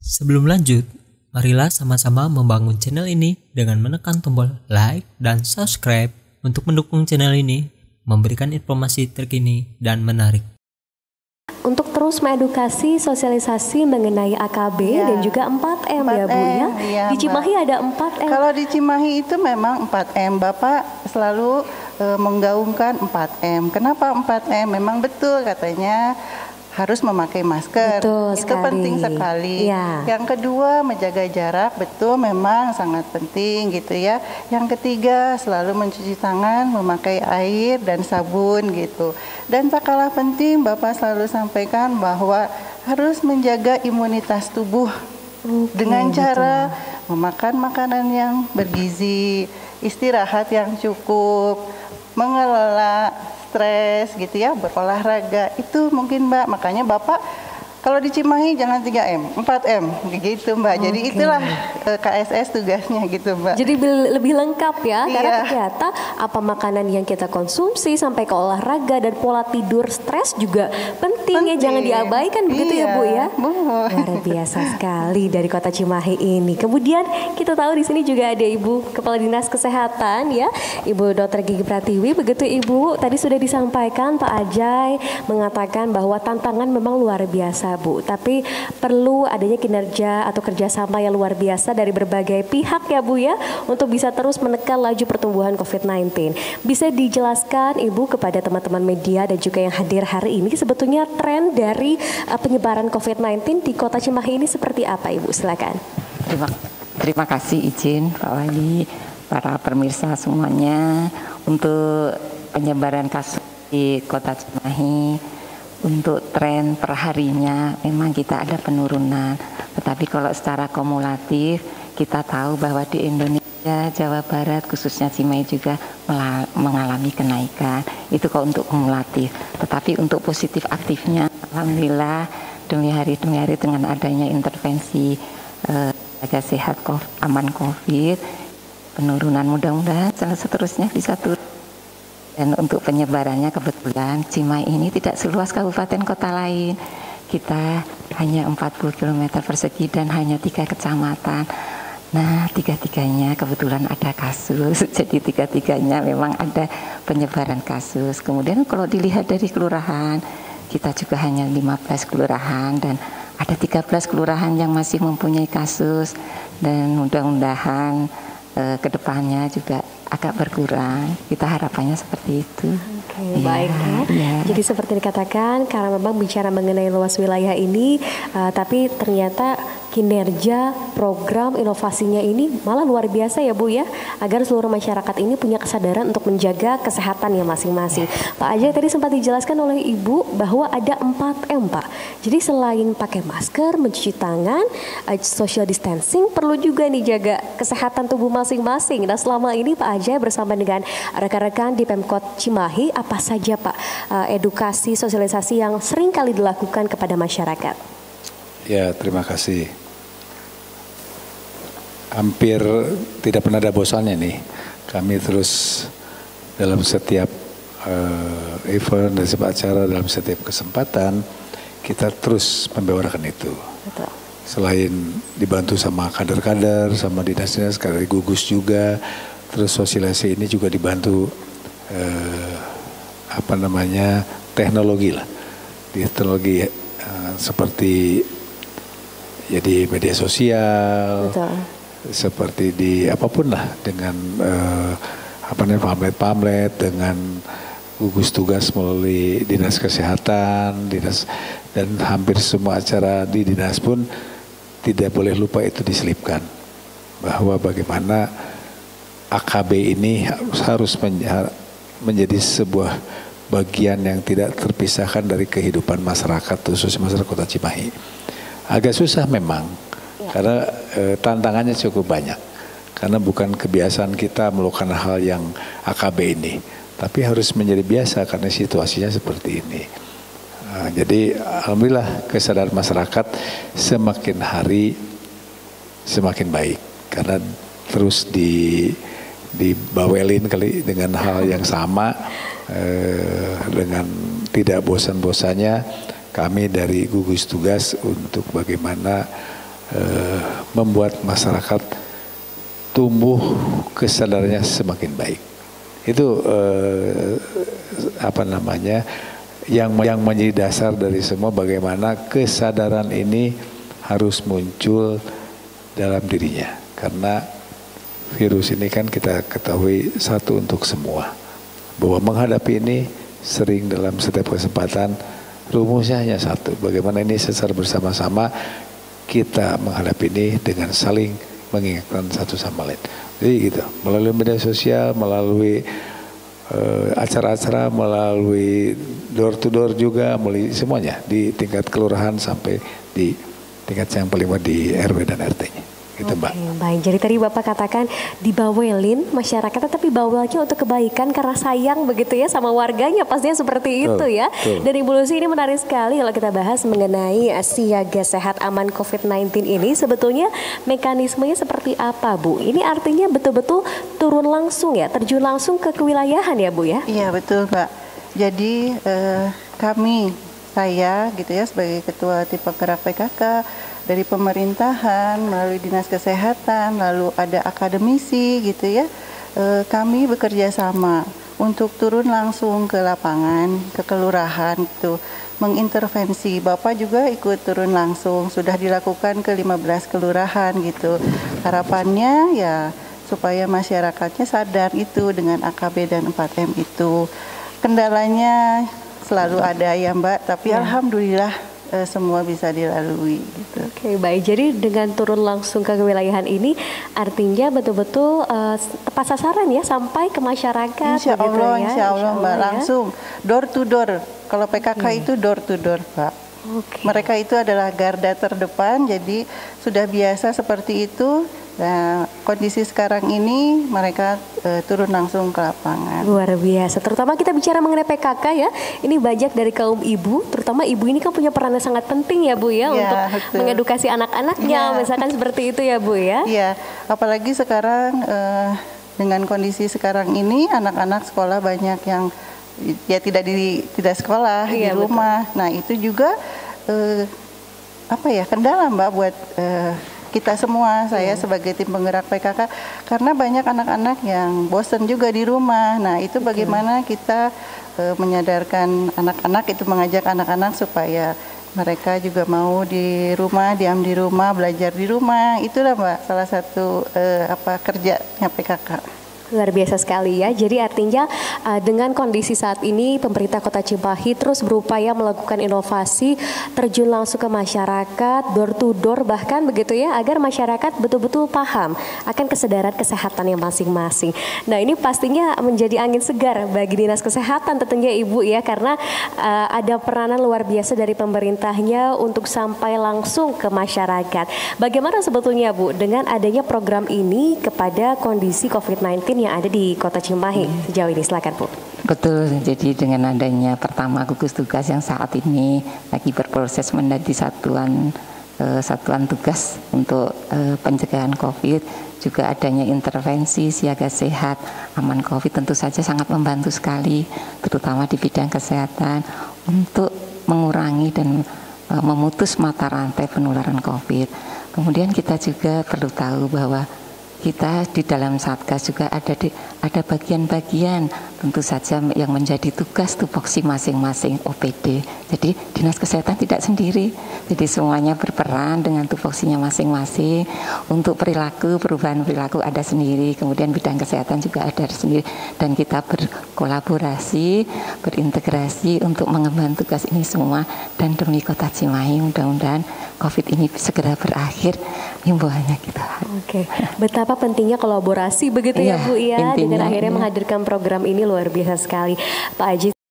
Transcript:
Sebelum lanjut, marilah sama-sama membangun channel ini dengan menekan tombol like dan subscribe untuk mendukung channel ini, memberikan informasi terkini dan menarik. Untuk terus mengedukasi sosialisasi mengenai AKB dan juga 4M ya Bu ya. Di Cimahi ada 4M. Kalau di Cimahi itu memang 4M. Bapak selalu menggaungkan 4M. Kenapa 4M? Memang betul katanya harus memakai masker. Betul itu sekali. Penting sekali. Ya. Yang kedua, menjaga jarak, betul memang sangat penting gitu ya. Yang ketiga, selalu mencuci tangan, memakai air dan sabun gitu. Dan tak kalah penting, Bapak selalu sampaikan bahwa harus menjaga imunitas tubuh dengan cara memakan makanan yang bergizi, istirahat yang cukup, mengelola stres gitu ya, berolahraga. Itu mungkin Mbak, makanya Bapak kalau di Cimahi jangan 3M, 4M gitu Mbak. Jadi itulah KSS tugasnya gitu Mbak. Jadi lebih lengkap ya, karena Iya. ternyata apa makanan yang kita konsumsi sampai ke olahraga dan pola tidur stres juga penting ya, jangan diabaikan begitu ya Bu ya. Luar biasa sekali dari Kota Cimahi ini. Kemudian kita tahu di sini juga ada Ibu Kepala Dinas Kesehatan ya, Ibu Dr. Gigi Pratiwi. Begitu Ibu, tadi sudah disampaikan Pak Ajay mengatakan bahwa tantangan memang luar biasa Bu, tapi perlu adanya kinerja atau kerjasama yang luar biasa dari berbagai pihak ya Bu ya, untuk bisa terus menekan laju pertumbuhan COVID-19. Bisa dijelaskan Ibu kepada teman-teman media dan juga yang hadir hari ini, sebetulnya tren dari penyebaran COVID-19 di Kota Cimahi ini seperti apa Ibu? Silakan. Terima kasih izin Pak Wali, para pemirsa semuanya. Untuk penyebaran kasus di Kota Cimahi, untuk tren perharinya memang kita ada penurunan, tetapi kalau secara kumulatif kita tahu bahwa di Indonesia, Jawa Barat khususnya Cimahi juga mengalami kenaikan. Itu kalau untuk kumulatif, tetapi untuk positif aktifnya alhamdulillah demi hari dengan adanya intervensi jaga sehat aman COVID, penurunan, mudah-mudahan seterusnya bisa turun. Dan untuk penyebarannya kebetulan Cimahi ini tidak seluas kabupaten kota lain. Kita hanya 40 km persegi dan hanya 3 kecamatan. Nah, tiga-tiganya kebetulan ada kasus. Jadi tiga-tiganya memang ada penyebaran kasus. Kemudian kalau dilihat dari kelurahan, kita juga hanya 15 kelurahan dan ada 13 kelurahan yang masih mempunyai kasus. Dan mudah-mudahan kedepannya juga agak berkurang. Kita harapannya seperti itu. Oke, baik ya. Jadi seperti dikatakan, karena memang bicara mengenai luas wilayah ini, tapi ternyata kinerja program inovasinya ini malah luar biasa ya Bu ya, agar seluruh masyarakat ini punya kesadaran untuk menjaga kesehatannya masing-masing. Pak Ajay tadi sempat dijelaskan oleh Ibu bahwa ada 4M Pak. Jadi selain pakai masker, mencuci tangan, social distancing, perlu juga nih jaga kesehatan tubuh masing-masing. Nah selama ini Pak Ajay bersama dengan rekan-rekan di Pemkot Cimahi, apa saja Pak edukasi, sosialisasi yang sering kali dilakukan kepada masyarakat? Ya, terima kasih. Hampir tidak pernah ada bosannya nih. Kami terus dalam setiap event, dalam setiap acara, dalam setiap kesempatan, kita terus membawakan itu. Betul. Selain dibantu sama kader-kader, sama dinas-dinas, dari gugus juga, terus sosialisasi ini juga dibantu teknologi lah. Teknologi seperti ya di media sosial, betul, seperti di apapun lah, dengan pamflet-pamflet, dengan gugus tugas melalui dinas kesehatan, dan hampir semua acara di dinas pun tidak boleh lupa itu diselipkan bahwa bagaimana AKB ini harus menjadi sebuah bagian yang tidak terpisahkan dari kehidupan masyarakat, khususnya masyarakat Kota Cimahi. Agak susah memang, karena tantangannya cukup banyak. Karena bukan kebiasaan kita melakukan hal yang AKB ini, tapi harus menjadi biasa karena situasinya seperti ini. Jadi alhamdulillah kesadaran masyarakat semakin hari semakin baik, karena terus dibawelin kali dengan hal yang sama, dengan tidak bosan-bosannya kami dari gugus tugas untuk bagaimana membuat masyarakat tumbuh kesadarannya semakin baik. Itu yang menjadi dasar dari semua, bagaimana kesadaran ini harus muncul dalam dirinya, karena virus ini kan kita ketahui satu untuk semua, bahwa menghadapi ini sering dalam setiap kesempatan rumusnya hanya satu, bagaimana ini secara bersama-sama kita menghadapi ini dengan saling mengingatkan satu sama lain. Jadi gitu, melalui media sosial, melalui acara-acara, melalui door to door juga, melalui semuanya di tingkat kelurahan sampai di tingkat yang paling bawah di RW dan RT-nya. Gitu, Mbak. Baik, jadi tadi Bapak katakan dibawelin masyarakat, tapi bawelnya untuk kebaikan karena sayang begitu ya sama warganya, pastinya seperti itu ya. Dan Ibu Lucy, ini menarik sekali kalau kita bahas mengenai siaga sehat aman COVID-19 ini, sebetulnya mekanismenya seperti apa, Bu? Ini artinya betul-betul turun langsung ya, terjun langsung ke kewilayahan ya, Bu ya? Iya, betul, Mbak. Jadi saya gitu ya sebagai Ketua Tim Penggerak PKK, dari pemerintahan, melalui Dinas Kesehatan, lalu ada akademisi gitu ya, kami bekerja sama untuk turun langsung ke lapangan, ke kelurahan gitu, mengintervensi. Bapak juga ikut turun langsung, sudah dilakukan ke 15 kelurahan gitu. Harapannya ya supaya masyarakatnya sadar itu dengan AKB dan 4M itu. Kendalanya selalu ada ya Mbak, tapi alhamdulillah semua bisa dilalui gitu. Oke, baik. Jadi dengan turun langsung ke kewilayahan ini artinya betul-betul tepat sasaran ya, sampai ke masyarakat. Insya Allah, ya? Insya Allah Mbak, ya. langsung door to door. Kalau PKK itu door to door Pak. Mereka itu adalah garda terdepan, jadi sudah biasa seperti itu. Nah, kondisi sekarang ini mereka turun langsung ke lapangan. Luar biasa. Terutama kita bicara mengenai PKK ya. Ini banyak dari kaum ibu, terutama ibu ini kan punya peran yang sangat penting ya Bu ya, untuk mengedukasi anak-anaknya, misalkan seperti itu ya Bu ya. Iya, apalagi sekarang dengan kondisi sekarang ini anak-anak sekolah banyak yang ya tidak sekolah di rumah. Betul. Nah, itu juga kendala Mbak buat kita semua, saya sebagai tim penggerak PKK, karena banyak anak-anak yang bosan juga di rumah. Nah, itu bagaimana kita menyadarkan anak-anak, itu mengajak anak-anak supaya mereka juga mau di rumah, diam di rumah, belajar di rumah. Itulah Mbak salah satu kerjanya PKK. Luar biasa sekali ya. Jadi artinya dengan kondisi saat ini pemerintah Kota Cimahi terus berupaya melakukan inovasi, terjun langsung ke masyarakat, door to door bahkan begitu ya, agar masyarakat betul-betul paham akan kesadaran kesehatannya masing-masing. Nah, ini pastinya menjadi angin segar bagi Dinas Kesehatan tentunya Ibu ya, karena ada peranan luar biasa dari pemerintahnya untuk sampai langsung ke masyarakat. Bagaimana sebetulnya Bu dengan adanya program ini kepada kondisi COVID-19 yang ada di Kota Cimahi sejauh ini? Silakan Bu. Betul, jadi dengan adanya pertama gugus tugas yang saat ini lagi berproses menjadi satuan tugas untuk pencegahan COVID, juga adanya intervensi siaga sehat aman COVID tentu saja sangat membantu sekali, terutama di bidang kesehatan untuk mengurangi dan memutus mata rantai penularan COVID. Kemudian kita juga perlu tahu bahwa kita di dalam Satgas juga ada bagian-bagian tentu saja yang menjadi tugas tupoksi masing-masing OPD. Jadi Dinas Kesehatan tidak sendiri, jadi semuanya berperan dengan tupoksinya masing-masing. Untuk perubahan perilaku ada sendiri, kemudian bidang kesehatan juga ada sendiri, dan kita berkolaborasi, berintegrasi untuk mengemban tugas ini semua. Dan demi Kota Cimahi mudah-mudahan COVID ini segera berakhir, himbauannya kita. Oke, betapa pentingnya kolaborasi begitu ya Bu ya, dengan akhirnya menghadirkan program ini luar biasa sekali Pak Aji.